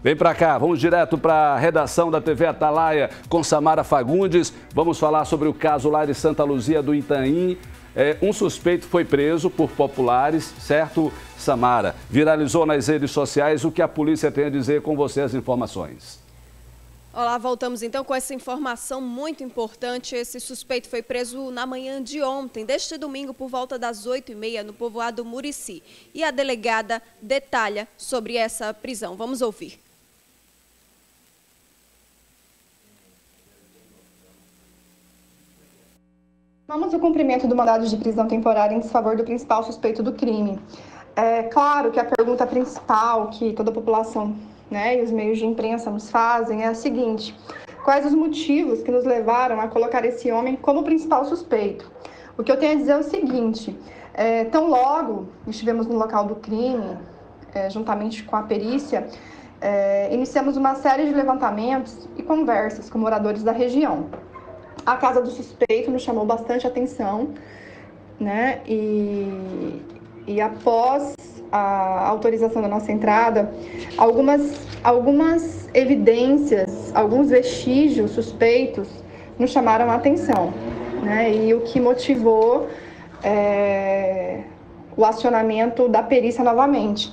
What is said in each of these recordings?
Vem para cá, vamos direto para a redação da TV Atalaia com Samara Fagundes. Vamos falar sobre o caso lá de Santa Luzia do Itaim. Um suspeito foi preso por populares, certo, Samara? Viralizou nas redes sociais. O que a polícia tem a dizer? Com você as informações. Olá, voltamos então com essa informação muito importante. Esse suspeito foi preso na manhã de ontem, deste domingo, por volta das 8h30, no povoado Murici. E a delegada detalha sobre essa prisão. Vamos ouvir. Vamos ao cumprimento do mandado de prisão temporária em desfavor do principal suspeito do crime. É claro que a pergunta principal que toda a população, e os meios de imprensa nos fazem é a seguinte: quais os motivos que nos levaram a colocar esse homem como principal suspeito? O que eu tenho a dizer é o seguinte: tão logo estivemos no local do crime, juntamente com a perícia, iniciamos uma série de levantamentos e conversas com moradores da região. A casa do suspeito nos chamou bastante atenção, e após a autorização da nossa entrada, algumas evidências, alguns vestígios suspeitos nos chamaram a atenção, e o que motivou o acionamento da perícia novamente.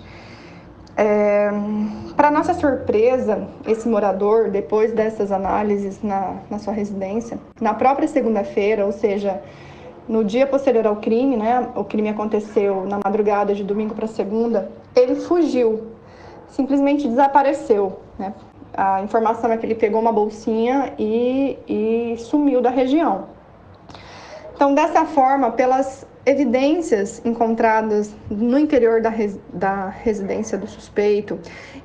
Para nossa surpresa, esse morador, depois dessas análises na sua residência, na própria segunda-feira, ou seja, no dia posterior ao crime, o crime aconteceu na madrugada de domingo para segunda, ele fugiu, simplesmente desapareceu. A informação é que ele pegou uma bolsinha e sumiu da região. Então, dessa forma, pelas evidências encontradas no interior da residência do suspeito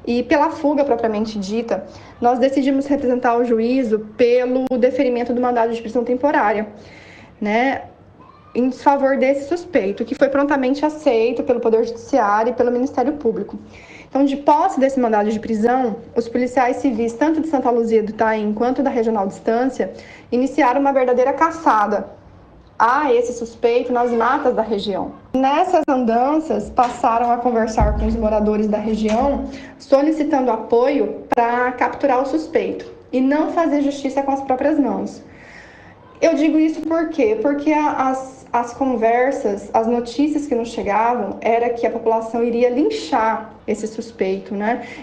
e pela fuga propriamente dita, nós decidimos representar o juízo pelo deferimento do mandado de prisão temporária, em desfavor desse suspeito, que foi prontamente aceito pelo Poder Judiciário e pelo Ministério Público. Então, de posse desse mandado de prisão, os policiais civis, tanto de Santa Luzia do Itaim quanto da Regional Distância, iniciaram uma verdadeira caçada a esse suspeito nas matas da região. Nessas andanças, passaram a conversar com os moradores da região, solicitando apoio para capturar o suspeito e não fazer justiça com as próprias mãos. Eu digo isso por quê? Porque as conversas, as notícias que nos chegavam era que a população iria linchar esse suspeito,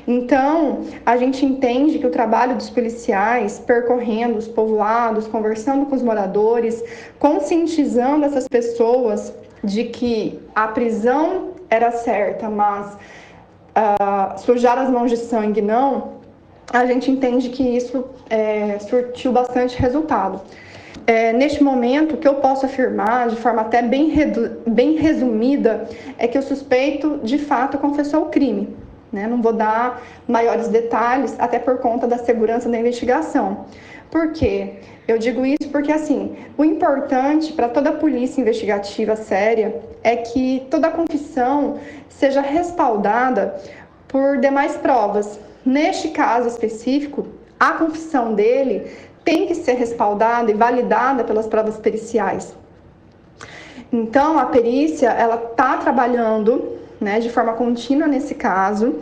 Então, a gente entende que o trabalho dos policiais, percorrendo os povoados, conversando com os moradores, conscientizando essas pessoas de que a prisão era certa, mas sujar as mãos de sangue não, a gente entende que isso surtiu bastante resultado. Neste momento, o que eu posso afirmar, de forma até bem resumida, é que o suspeito, de fato, confessou o crime. Não vou dar maiores detalhes, até por conta da segurança da investigação. Por quê? Eu digo isso porque, assim, o importante para toda polícia investigativa séria é que toda confissão seja respaldada por demais provas. Neste caso específico, a confissão dele tem que ser respaldada e validada pelas provas periciais. Então, a perícia, ela está trabalhando, de forma contínua nesse caso,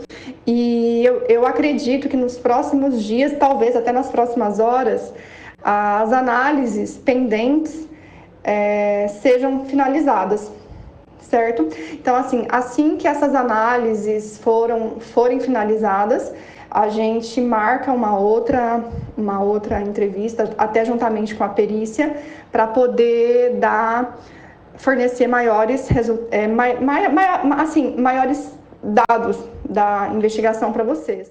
e eu acredito que nos próximos dias, talvez até nas próximas horas, as análises pendentes sejam finalizadas, certo? Então, assim que essas análises forem finalizadas, a gente marca uma outra entrevista, até juntamente com a perícia, para poder fornecer maiores dados da investigação para vocês.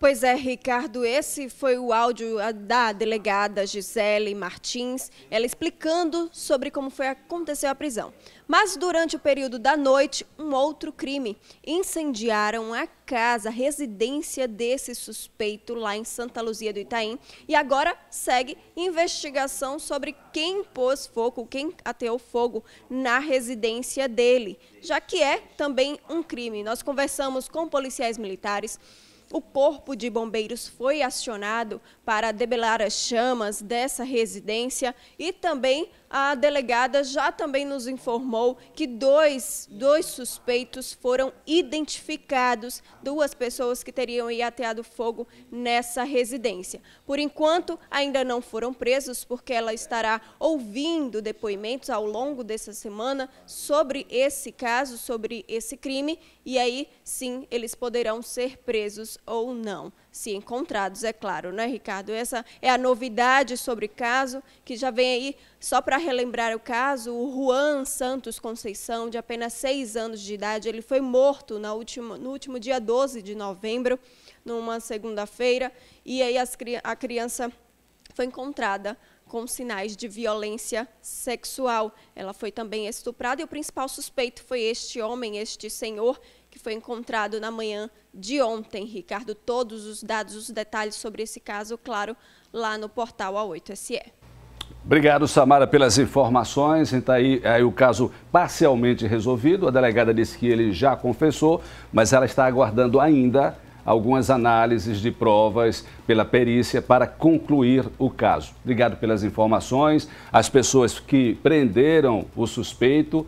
Pois é, Ricardo, esse foi o áudio da delegada Gisele Martins, ela explicando sobre como aconteceu a prisão. Mas durante o período da noite, um outro crime. Incendiaram a casa, a residência desse suspeito lá em Santa Luzia do Itaim. E agora segue investigação sobre quem pôs fogo, quem ateou fogo na residência dele, já que é também um crime. Nós conversamos com policiais militares o corpo de bombeiros foi acionado para debelar as chamas dessa residência e também a delegada já também nos informou que dois suspeitos foram identificados, 2 pessoas que teriam ateado fogo nessa residência. Por enquanto, ainda não foram presos, porque ela estará ouvindo depoimentos ao longo dessa semana sobre esse caso, sobre esse crime, e aí sim eles poderão ser presos ou não, se encontrados, é claro, né, Ricardo? Essa é a novidade sobre o caso, que já vem aí, só para relembrar o caso, o Juan Santos Conceição, de apenas 6 anos de idade, ele foi morto no último dia 12 de novembro, numa segunda-feira, e aí a criança foi encontrada com sinais de violência sexual. Ela foi também estuprada e o principal suspeito foi este homem, este senhor, que foi encontrado na manhã de ontem. Ricardo, todos os dados, os detalhes sobre esse caso, claro, lá no portal A8SE. Obrigado, Samara, pelas informações. Então, aí o caso parcialmente resolvido. A delegada disse que ele já confessou, mas ela está aguardando ainda algumas análises de provas pela perícia para concluir o caso. Obrigado pelas informações. As pessoas que prenderam o suspeito,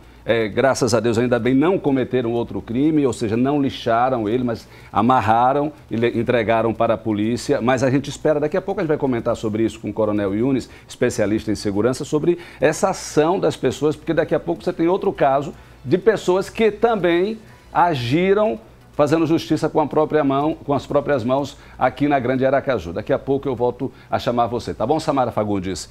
graças a Deus, ainda bem, não cometeram outro crime, ou seja, não lixaram ele, mas amarraram e entregaram para a polícia. Mas a gente espera, daqui a pouco a gente vai comentar sobre isso com o Coronel Yunis, especialista em segurança, sobre essa ação das pessoas, porque daqui a pouco você tem outro caso de pessoas que também agiram fazendo justiça com a própria mão, com as próprias mãos aqui na Grande Aracaju. Daqui a pouco eu volto a chamar você, tá bom, Samara Fagundes?